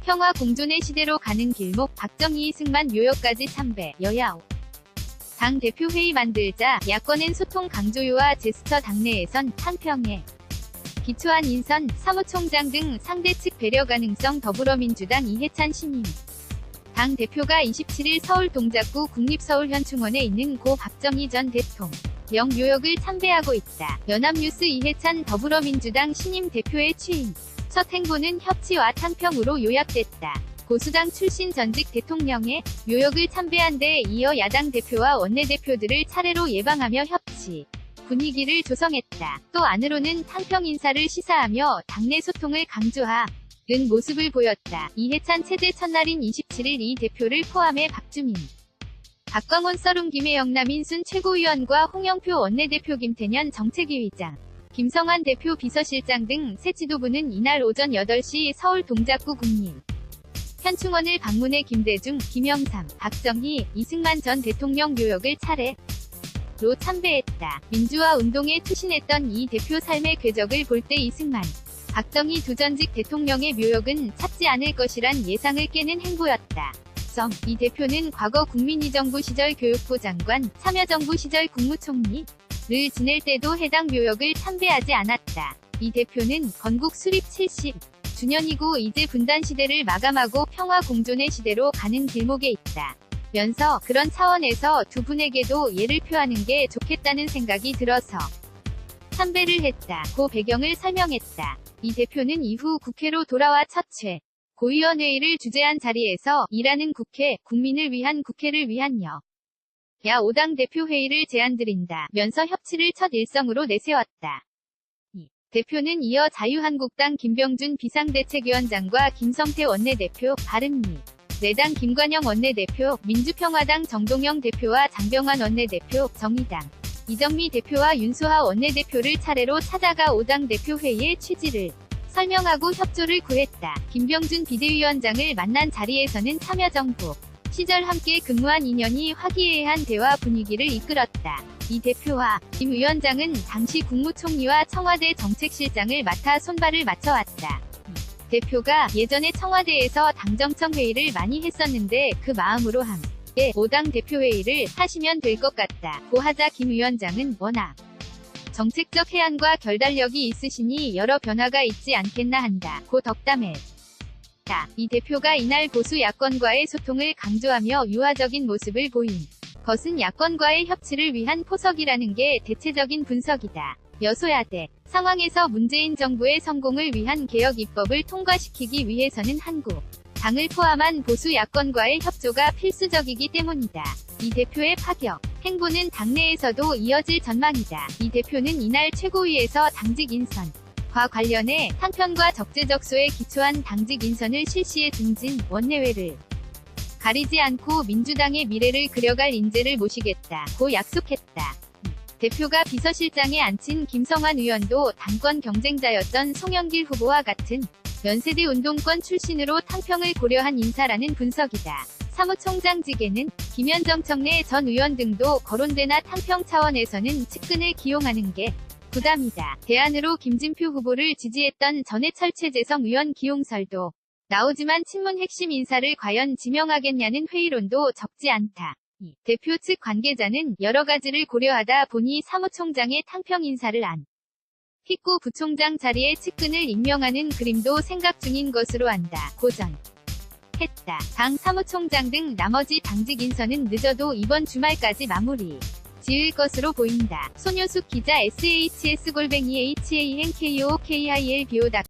평화 공존의 시대로 가는 길목 박정희 이승만 요역까지 참배 여야 당 대표 회의 만들자 야권은 소통 강조요와 제스처 당내에선 탕평에 기초한 인선, 사무총장 등 상대 측 배려 가능성 더불어민주당 이해찬 신임 당 대표가 27일 서울 동작구 국립서울현충원에 있는 고 박정희 전 대통령 요역을 참배하고 있다. 연합뉴스 이해찬 더불어민주당 신임 대표의 취임 첫 행보는 협치와 탕평으로 요약됐다. 고수당 출신 전직 대통령의 요역을 참배한 데 이어 야당 대표와 원내대표들을 차례로 예방하며 협치 분위기를 조성했다. 또 안으로는 탕평 인사를 시사하며 당내 소통을 강조하는 모습을 보였다. 이해찬 체제 첫날인 27일 이 대표를 포함해 박주민, 박광원 썰웅 김혜영 남인순 최고위원과 홍영표 원내대표 김태년 정책위의장, 김성환 대표 비서실장 등 새 지도부는 이날 오전 8시 서울 동작구 국립 현충원을 방문해 김대중, 김영삼, 박정희, 이승만 전 대통령 요역을 차례로 참배했다. 민주화 운동에 투신했던 이 대표 삶의 궤적을 볼 때 이승만, 박정희 두 전직 대통령의 묘역은 찾지 않을 것이란 예상을 깨는 행보였다. 이 대표는 과거 국민의정부 시절 교육부 장관, 참여정부 시절 국무총리를 지낼 때도 해당 묘역을 참배하지 않았다. 이 대표는 건국 수립 70주년이고 이제 분단 시대를 마감하고 평화 공존의 시대로 가는 길목에 있다. 면서 그런 차원에서 두 분에게도 예를 표하는 게 좋겠다는 생각이 들어서 참배를 했다.고 배경을 설명했다. 이 대표는 이후 국회로 돌아와 첫 최고위원회의를 주재한 자리에서 일하는 국회, 국민을 위한 국회를 위한 야 5당 대표 회의를 제안드린다 면서 협치를 첫 일성으로 내세웠다. 이 대표는 이어 자유한국당 김병준 비상대책위원장과 김성태 원내대표, 바른미래당 김관영 원내대표, 민주평화당 정동영 대표와 장병환 원내대표, 정의당 이정미 대표와 윤소하 원내대표를 차례로 찾아가 5당 대표 회의의 취지를 설명하고 협조를 구했다. 김병준 비대위원장을 만난 자리에서는 참여정부 시절 함께 근무한 인연이 화기애애한 대화 분위기를 이끌었다. 이 대표와 김 위원장은 당시 국무총리와 청와대 정책실장을 맡아 손발을 맞춰왔다. 이 대표가 예전에 청와대에서 당정청 회의를 많이 했었는데 그 마음으로 함께 5당 대표회의를 하시면 될 것 같다. 고 하자 김 위원장은 워낙 정책적 해안과 결단력이 있으시니 여러 변화가 있지 않겠나 한다. 고 덕담했다. 이 대표가 이날 보수 야권과의 소통을 강조하며 유화적인 모습을 보인 것은 야권과의 협치를 위한 포석이라는 게 대체적인 분석이다. 여소야대 상황에서 문재인 정부의 성공을 위한 개혁 입법을 통과시키기 위해서는 한국 당을 포함한 보수 야권과의 협조가 필수적이기 때문이다. 이 대표의 파격 행보는 당내에서도 이어질 전망이다. 이 대표는 이날 최고위에서 당직 인선과 관련해 탕평과 적재적소에 기초한 당직 인선을 실시해 중진 원내외를 가리지 않고 민주당의 미래를 그려갈 인재를 모시겠다고 약속했다. 대표가 비서실장에 앉힌 김성환 의원도 당권 경쟁자였던 송영길 후보와 같은 연세대 운동권 출신으로 탕평을 고려한 인사라는 분석이다. 사무총장직에는 김현정 청내 전 의원 등도 거론되나 탕평 차원에서는 측근을 기용하는 게 부담이다. 대안으로 김진표 후보를 지지했던 전해철 최재성 의원 기용설도 나오지만 친문 핵심 인사를 과연 지명하겠냐는 회의론도 적지 않다. 이 대표 측 관계자는 여러 가지를 고려하다 보니 사무총장의 탕평 인사를 안 픽고 부총장 자리에 측근을 임명하는 그림도 생각 중인 것으로 안다. 고전 했다. 당 사무총장 등 나머지 당직 인선은 늦어도 이번 주말까지 마무리 지을 것으로 보인다. 손효숙 기자 shs@hankokilbo.com